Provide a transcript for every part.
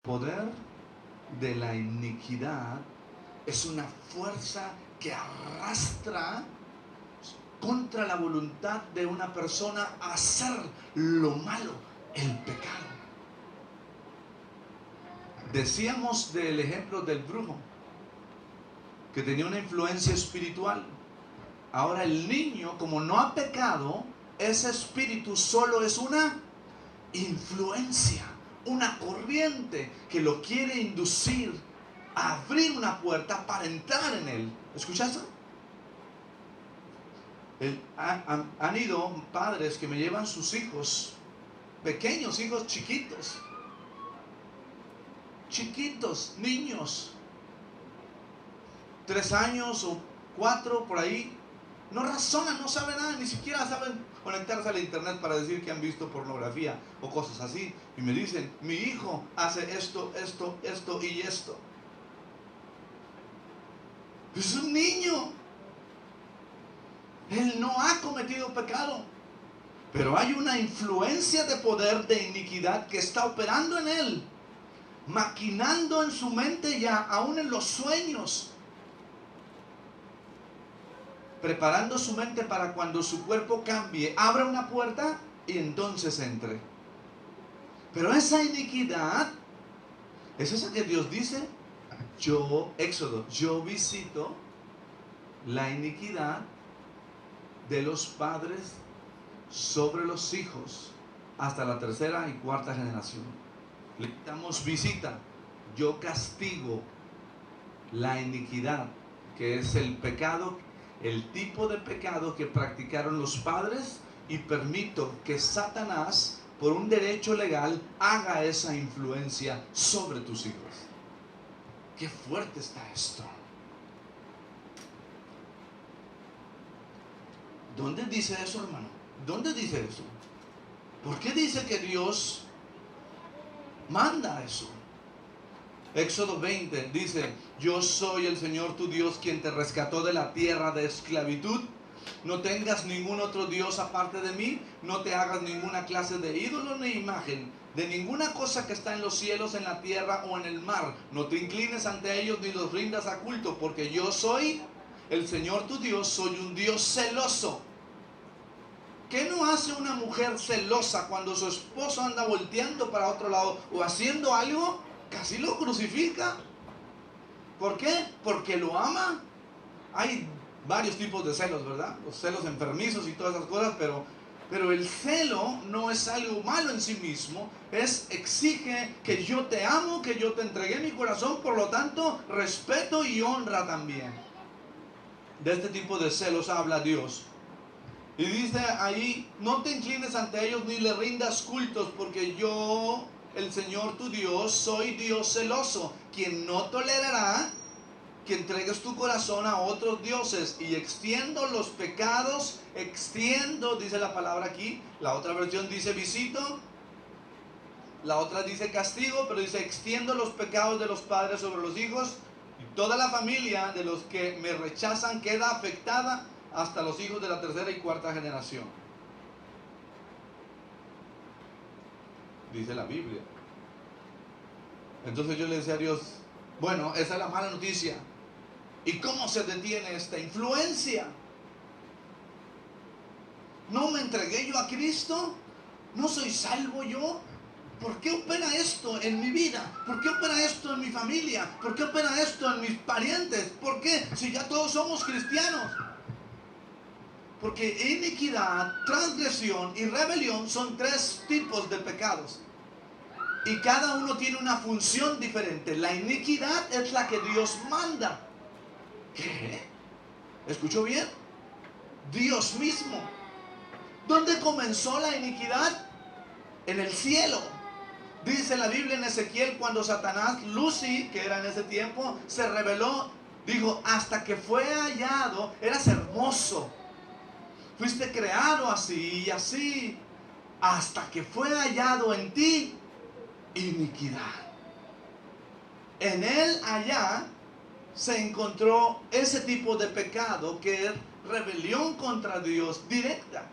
poder de la iniquidad es una fuerza que arrastra contra la voluntad de una persona a hacer lo malo, el pecado. Decíamos del ejemplo del brujo, que tenía una influencia espiritual. Ahora el niño, como no ha pecado, ese espíritu solo es una influencia, una corriente que lo quiere inducir a abrir una puerta para entrar en él. ¿Escuchaste? Han ido padres que me llevan sus hijos, pequeños hijos chiquitos, niños, 3 años o 4 por ahí, no razonan, no saben nada, ni siquiera saben conectarse al internet para decir que han visto pornografía o cosas así, y me dicen, mi hijo hace esto y esto. Es un niño, él no ha cometido pecado, pero hay una influencia de poder de iniquidad que está operando en él, maquinando en su mente ya, aún en los sueños, preparando su mente para cuando su cuerpo cambie, abra una puerta y entonces entre. Pero esa iniquidad es esa que Dios dice, Éxodo, yo visito la iniquidad de los padres sobre los hijos hasta la 3ª y 4ª generación. Le damos visita, yo castigo la iniquidad, que es el pecado, el tipo de pecado que practicaron los padres, y permito que Satanás, por un derecho legal, haga esa influencia sobre tus hijos. Qué fuerte está esto. ¿Dónde dice eso, hermano? ¿Dónde dice eso? ¿Por qué dice que Dios manda eso? Éxodo 20 dice, yo soy el Señor tu Dios, quien te rescató de la tierra de esclavitud. No tengas ningún otro Dios aparte de mí. No te hagas ninguna clase de ídolo ni imagen de ninguna cosa que está en los cielos, en la tierra o en el mar. No te inclines ante ellos ni los rindas a culto, porque yo soy el Señor tu Dios, soy un Dios celoso. ¿Qué no hace una mujer celosa cuando su esposo anda volteando para otro lado o haciendo algo? Casi lo crucifica. ¿Por qué? Porque lo ama. Hay varios tipos de celos, ¿verdad? Los celos enfermizos y todas esas cosas, pero el celo no es algo malo en sí mismo. Exige que yo te amo, que yo te entregué mi corazón, por lo tanto, respeto y honra también. De este tipo de celos habla Dios. Y dice ahí, no te inclines ante ellos ni le rindas cultos, porque yo, el Señor tu Dios, soy Dios celoso, quien no tolerará que entregues tu corazón a otros dioses. Y extiendo los pecados, dice la palabra aquí, la otra versión dice visito, la otra dice castigo, pero dice extiendo los pecados de los padres sobre los hijos, y toda la familia de los que me rechazan queda afectada, hasta los hijos de la 3ª y 4ª generación. Dice la Biblia. Entonces yo le decía a Dios, bueno, esa es la mala noticia. ¿Y cómo se detiene esta influencia? ¿No me entregué yo a Cristo? ¿No soy salvo yo? ¿Por qué opera esto en mi vida? ¿Por qué opera esto en mi familia? ¿Por qué opera esto en mis parientes? ¿Por qué? Si ya todos somos cristianos. Porque iniquidad, transgresión y rebelión son 3 tipos de pecados. Y cada uno tiene una función diferente. La iniquidad es la que Dios manda. ¿Qué? ¿Escuchó bien? Dios mismo. ¿Dónde comenzó la iniquidad? En el cielo. Dice la Biblia en Ezequiel, cuando Satanás, Lucy, que era en ese tiempo, se rebeló, dijo, hasta que fue hallado, eras hermoso. Fuiste creado así y así, hasta que fue hallado en ti iniquidad. En él allá se encontró ese tipo de pecado que es rebelión contra Dios directa.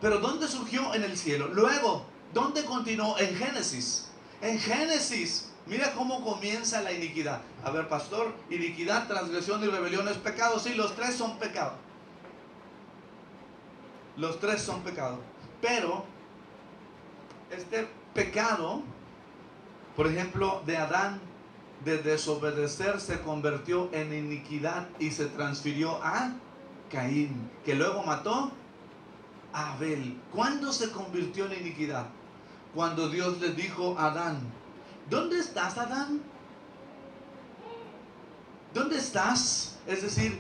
Pero ¿dónde surgió? En el cielo. Luego, ¿dónde continuó? En Génesis. En Génesis, mira cómo comienza la iniquidad. A ver, pastor, iniquidad, transgresión y rebelión es pecado. Sí, los tres son pecado. Los tres son pecado. Pero este pecado, por ejemplo, de Adán, de desobedecer, se convirtió en iniquidad y se transfirió a Caín, que luego mató a Abel. ¿Cuándo se convirtió en iniquidad? Cuando Dios le dijo a Adán: ¿dónde estás, Adán? ¿Dónde estás? Es decir,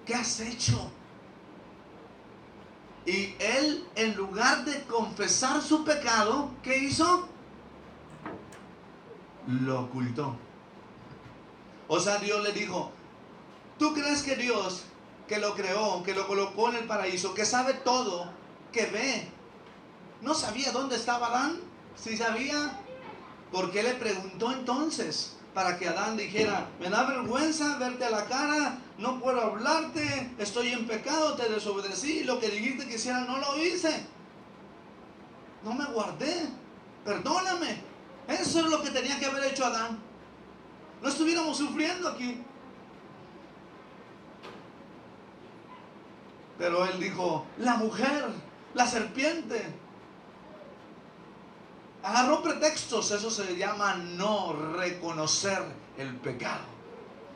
¿qué has hecho? Y él, en lugar de confesar su pecado, ¿qué hizo? Lo ocultó. O sea, Dios le dijo: ¿tú crees que Dios, que lo creó, que lo colocó en el paraíso, que sabe todo, que ve, no sabía dónde estaba Adán? ¿Sí sabía? ¿Por qué le preguntó entonces? Para que Adán dijera: me da vergüenza verte a la cara, no puedo hablarte, estoy en pecado, te desobedecí, lo que dijiste que hiciera no lo hice, no me guardé, perdóname. Eso es lo que tenía que haber hecho Adán. No estuviéramos sufriendo aquí. Pero él dijo: la mujer, la serpiente, agarró pretextos. Eso se llama no reconocer el pecado.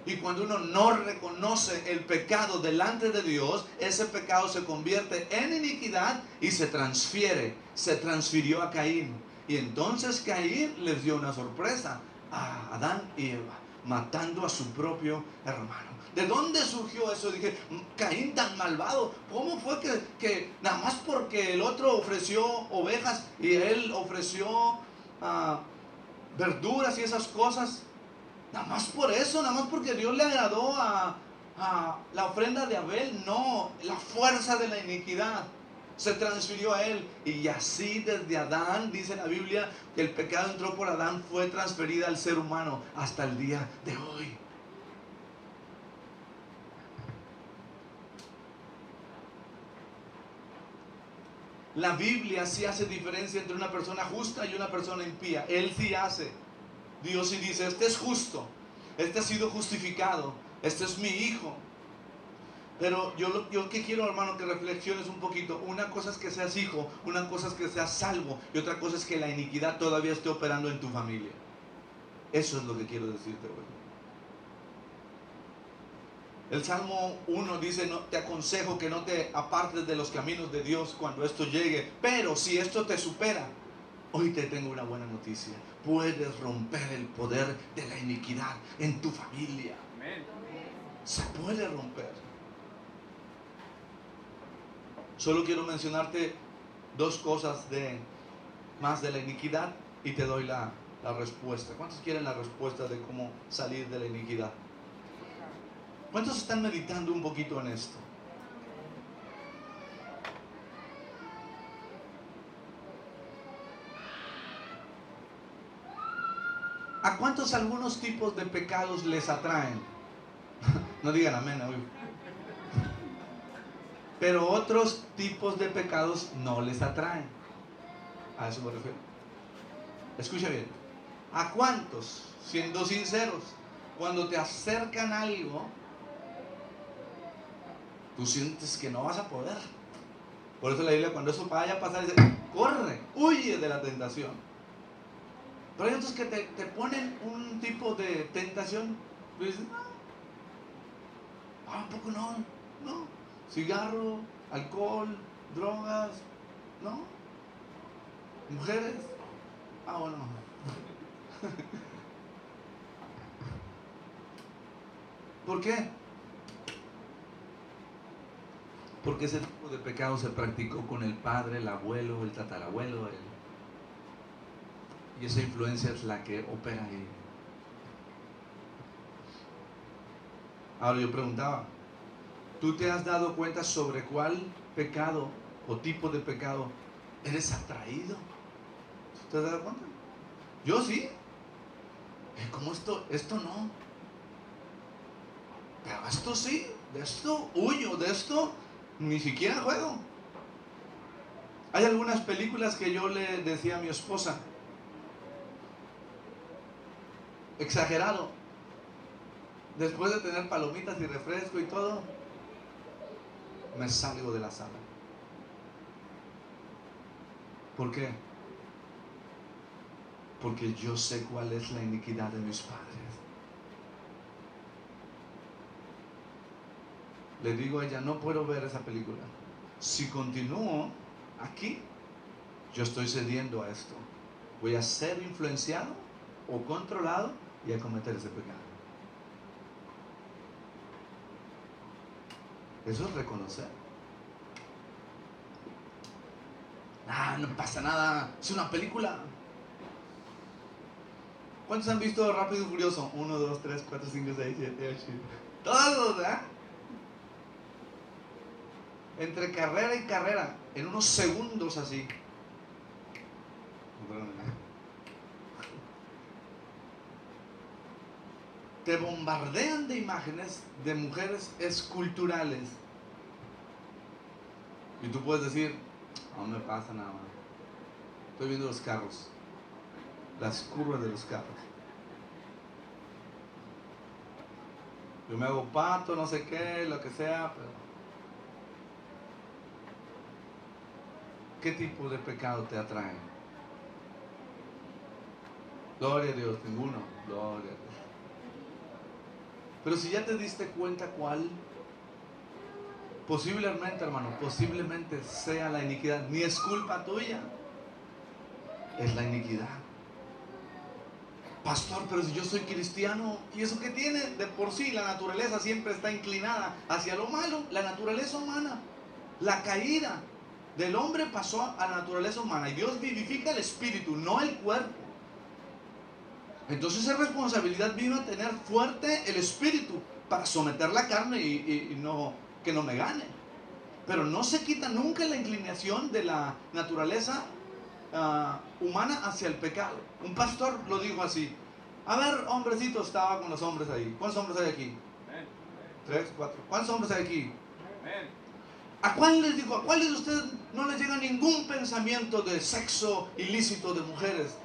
Y cuando uno no reconoce el pecado delante de Dios, ese pecado se convierte en iniquidad y se transfirió a Caín. Y entonces Caín les dio una sorpresa a Adán y Eva, matando a su propio hermano. ¿De dónde surgió eso? Dije: Caín tan malvado, ¿cómo fue que nada más porque el otro ofreció ovejas y él ofreció verduras y esas cosas, nada más por eso, nada más porque Dios le agradó a la ofrenda de Abel? No, la fuerza de la iniquidad se transfirió a él. Y así desde Adán, dice la Biblia, que el pecado entró por Adán, fue transferida al ser humano hasta el día de hoy. La Biblia sí hace diferencia entre una persona justa y una persona impía. Él sí hace. Dios sí dice: este es justo, este ha sido justificado, este es mi hijo. Pero yo que quiero, hermano, que reflexiones un poquito. Una cosa es que seas hijo, una cosa es que seas salvo, y otra cosa es que la iniquidad todavía esté operando en tu familia. Eso es lo que quiero decirte hoy. El Salmo 1 dice: no, te aconsejo que no te apartes de los caminos de Dios cuando esto llegue. Pero si esto te supera, hoy te tengo una buena noticia. Puedes romper el poder de la iniquidad en tu familia. Amén. Se puede romper. Solo quiero mencionarte dos cosas más de la iniquidad y te doy la respuesta. ¿Cuántos quieren la respuesta de cómo salir de la iniquidad? ¿Cuántos están meditando un poquito en esto? ¿A cuántos algunos tipos de pecados les atraen? No digan amén hoy. Pero otros tipos de pecados no les atraen. A eso me refiero. Escucha bien. ¿A cuántos, siendo sinceros, cuando te acercan algo, tú sientes que no vas a poder? Por eso la Biblia, cuando eso vaya a pasar, dice: corre, huye de la tentación. Pero hay otros que te ponen un tipo de tentación. Tú dices: ¿un poco no? No. Cigarro, alcohol, drogas, ¿no? Mujeres, bueno. ¿Por qué? Porque ese tipo de pecado se practicó con el padre, el abuelo, el tatarabuelo, y esa influencia es la que opera ahí. Ahora yo preguntaba: ¿tú te has dado cuenta sobre cuál pecado o tipo de pecado eres atraído? ¿Te has dado cuenta? Yo sí. ¿Cómo esto no? Pero esto sí, de esto huyo, de esto ni siquiera juego. Hay algunas películas que yo le decía a mi esposa: exagerado. Después de tener palomitas y refresco y todo, me salgo de la sala. ¿Por qué? Porque yo sé cuál es la iniquidad de mis padres. Le digo a ella, no puedo ver esa película. Si continúo aquí, yo estoy cediendo a esto. Voy a ser influenciado o controlado y a cometer ese pecado. Eso es reconocer. No pasa nada, es una película. ¿Cuántos han visto Rápido y Furioso? 1, 2, 3, 4, 5, 6, 7, 8. Todos, ¿verdad? Entre carrera y carrera, en unos segundos así. Te bombardean de imágenes de mujeres esculturales. Y tú puedes decir, no me pasa nada más. Estoy viendo los carros, las curvas de los carros. Yo me hago pato, no sé qué, lo que sea, pero ¿qué tipo de pecado te atrae? Gloria a Dios, ninguno. Gloria a Dios. Pero si ya te diste cuenta cuál, posiblemente, hermano, posiblemente sea la iniquidad. Ni es culpa tuya, es la iniquidad. Pastor, pero si yo soy cristiano, ¿y eso qué tiene? De por sí la naturaleza siempre está inclinada hacia lo malo. La naturaleza humana, la caída del hombre pasó a la naturaleza humana. Y Dios vivifica el espíritu, no el cuerpo. Entonces es responsabilidad mía tener fuerte el espíritu para someter la carne y no, que no me gane. Pero no se quita nunca la inclinación de la naturaleza humana hacia el pecado. Un pastor lo dijo así. A ver, hombrecito, estaba con los hombres ahí. ¿Cuántos hombres hay aquí? 3, 4. ¿Cuántos hombres hay aquí? ¿A cuál les dijo? ¿A cuáles de ustedes no les llega ningún pensamiento de sexo ilícito de mujeres?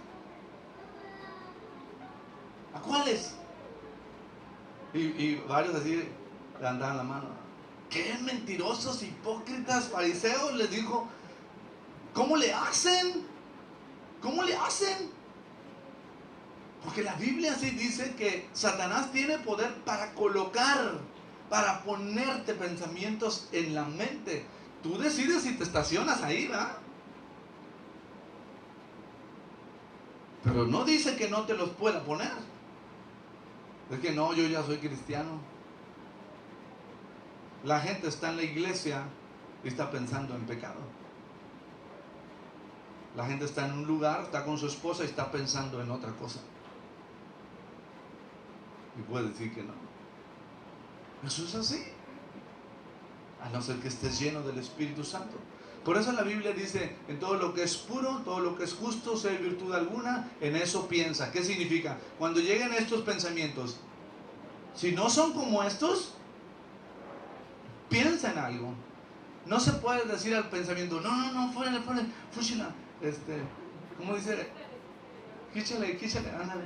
¿A cuáles? Y varios así levantaban la mano. ¿Qué mentirosos, hipócritas, fariseos? Les dijo. ¿Cómo le hacen? ¿Cómo le hacen? Porque la Biblia sí dice que Satanás tiene poder para colocar, para ponerte pensamientos en la mente. Tú decides si te estacionas ahí, ¿verdad? Pero no dice que no te los pueda poner. Es que no, yo ya soy cristiano. La gente está en la iglesia y está pensando en pecado. La gente está en un lugar, está con su esposa y está pensando en otra cosa. Y puede decir que no. Eso es así. A no ser que estés lleno del Espíritu Santo. Por eso la Biblia dice, en todo lo que es puro, todo lo que es justo, si hay virtud alguna, en eso piensa. ¿Qué significa? Cuando lleguen estos pensamientos, si no son como estos, piensa en algo. No se puede decir al pensamiento, no, fuera, fúchila. ¿Cómo dice? Quíchale, ándale.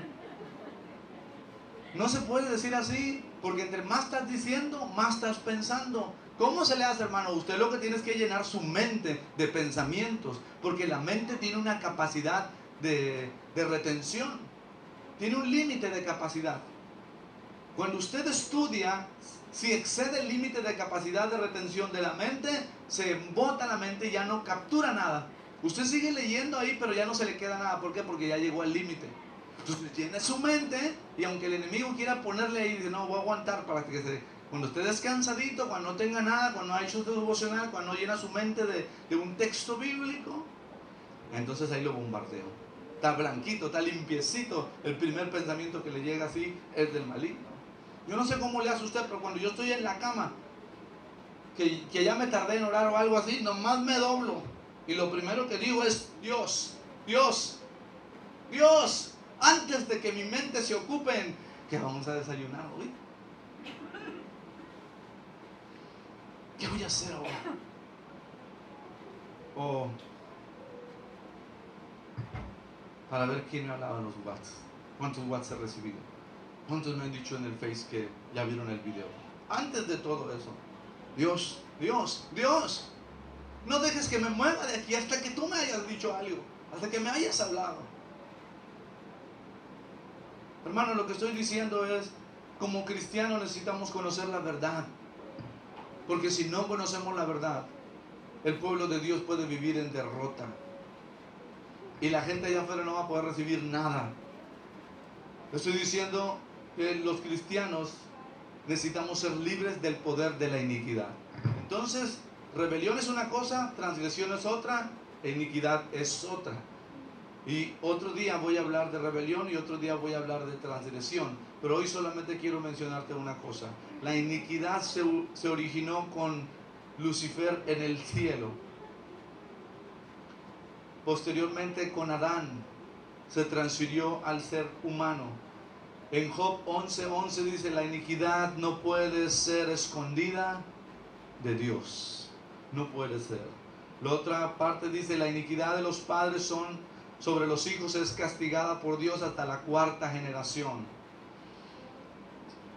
No se puede decir así, porque entre más estás diciendo, más estás pensando. ¿Cómo se le hace, hermano? Usted lo que tiene es que llenar su mente de pensamientos, porque la mente tiene una capacidad de retención, tiene un límite de capacidad. Cuando usted estudia, si excede el límite de capacidad de retención de la mente, se embota la mente y ya no captura nada. Usted sigue leyendo ahí, pero ya no se le queda nada. ¿Por qué? Porque ya llegó al límite. Entonces llena su mente, y aunque el enemigo quiera ponerle ahí, dice, no, voy a aguantar para que cuando esté descansadito, cuando no tenga nada, cuando no ha hecho su devocional, cuando no llena su mente de un texto bíblico, entonces ahí lo bombardeo. Está blanquito, está limpiecito. El primer pensamiento que le llega así es del maligno. Yo no sé cómo le hace usted, pero cuando yo estoy en la cama, que ya me tardé en orar o algo así, nomás me doblo. Y lo primero que digo es, Dios, antes de que mi mente se ocupe en que vamos a desayunar hoy. ¿Qué voy a hacer ahora? O para ver quién me hablaba en los WhatsApp. ¿Cuántos WhatsApp he recibido? ¿Cuántos me han dicho en el Face que ya vieron el video? Antes de todo eso, Dios, Dios, Dios, no dejes que me mueva de aquí hasta que tú me hayas dicho algo, hasta que me hayas hablado. Hermano, lo que estoy diciendo es, como cristianos necesitamos conocer la verdad, porque si no conocemos la verdad, el pueblo de Dios puede vivir en derrota y la gente allá afuera no va a poder recibir nada. Estoy diciendo que los cristianos necesitamos ser libres del poder de la iniquidad. Entonces, rebelión es una cosa, transgresión es otra, e iniquidad es otra. Y otro día voy a hablar de rebelión y otro día voy a hablar de transgresión. Pero hoy solamente quiero mencionarte una cosa. La iniquidad se originó con Lucifer en el cielo. Posteriormente con Adán se transfirió al ser humano. En Job 11:11 dice, la iniquidad no puede ser escondida de Dios. No puede ser. La otra parte dice, la iniquidad de los padres sobre los hijos es castigada por Dios hasta la 4ª generación.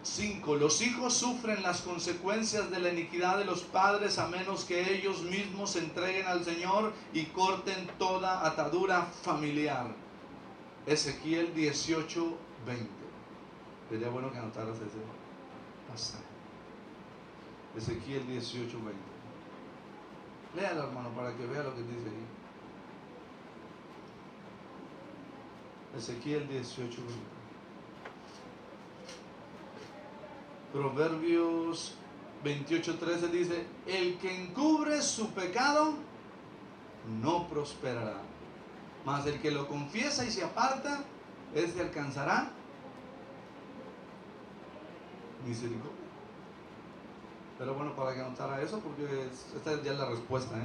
5. Los hijos sufren las consecuencias de la iniquidad de los padres a menos que ellos mismos se entreguen al Señor y corten toda atadura familiar. Ezequiel 18:20. Sería bueno que anotaras ese pasaje. Ezequiel 18:20. Léalo, hermano, para que vea lo que dice ahí. Ezequiel 18:20. Proverbios 28:13 dice, el que encubre su pecado no prosperará, mas el que lo confiesa y se aparta, ese alcanzará misericordia. Pero bueno, para que anotara eso, porque esta ya es la respuesta,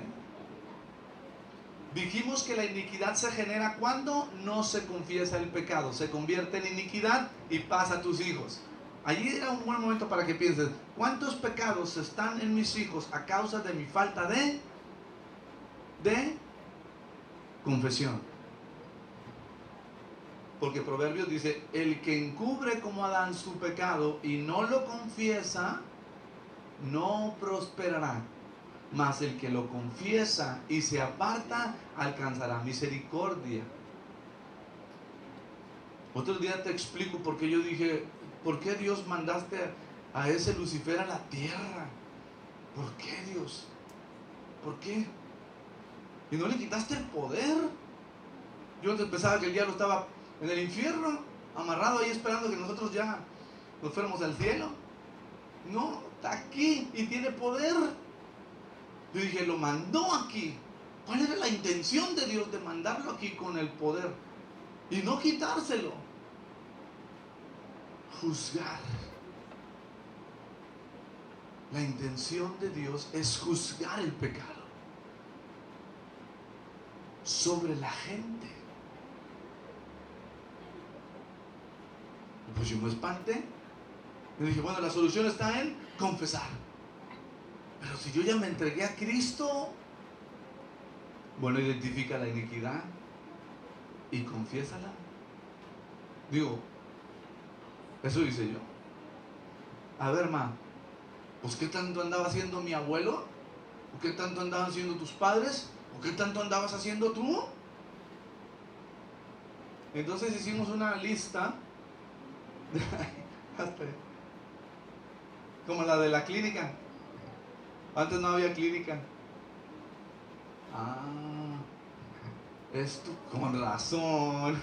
Dijimos que la iniquidad se genera cuando no se confiesa el pecado, se convierte en iniquidad y pasa a tus hijos. Allí era un buen momento para que pienses, ¿cuántos pecados están en mis hijos a causa de mi falta de confesión? Porque Proverbios dice, el que encubre como Adán su pecado y no lo confiesa, no prosperará. Mas el que lo confiesa y se aparta, alcanzará misericordia. Otro día te explico por qué yo dije, ¿por qué Dios mandaste a ese Lucifer a la tierra? ¿Por qué, Dios? ¿Por qué? ¿Y no le quitaste el poder? Yo antes pensaba que el diablo estaba en el infierno, amarrado ahí esperando que nosotros ya nos fuéramos al cielo. No, está aquí y tiene poder. Yo dije, lo mandó aquí. ¿Cuál era la intención de Dios de mandarlo aquí con el poder? Y no quitárselo. Juzgar. La intención de Dios es juzgar el pecado sobre la gente. Pues yo me espanté. Y dije, bueno, la solución está en confesar. Pero si yo ya me entregué a Cristo, bueno, identifica la iniquidad y confiésala. Digo, eso hice yo. A ver, ma, pues ¿qué tanto andaba haciendo mi abuelo? ¿O qué tanto andaban haciendo tus padres? ¿O qué tanto andabas haciendo tú? Entonces hicimos una lista como la de la clínica. Antes no había clínica. Esto con razón.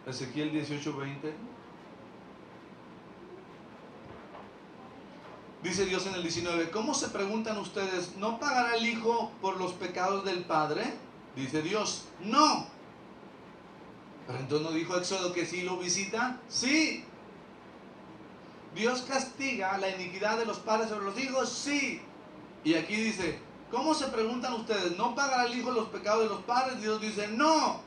Ezequiel 18:20. Dice Dios en el 19, ¿cómo se preguntan ustedes? ¿No pagará el hijo por los pecados del padre? Dice Dios, no. Pero entonces no dijo Éxodo que sí lo visita. Sí. Dios castiga la iniquidad de los padres sobre los hijos. Sí. Y aquí dice, ¿cómo se preguntan ustedes? ¿No pagará el hijo los pecados de los padres? Dios dice, no.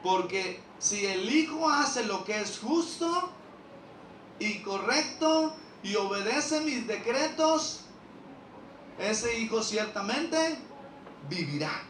Porque si el hijo hace lo que es justo y correcto y obedece mis decretos, ese hijo ciertamente vivirá.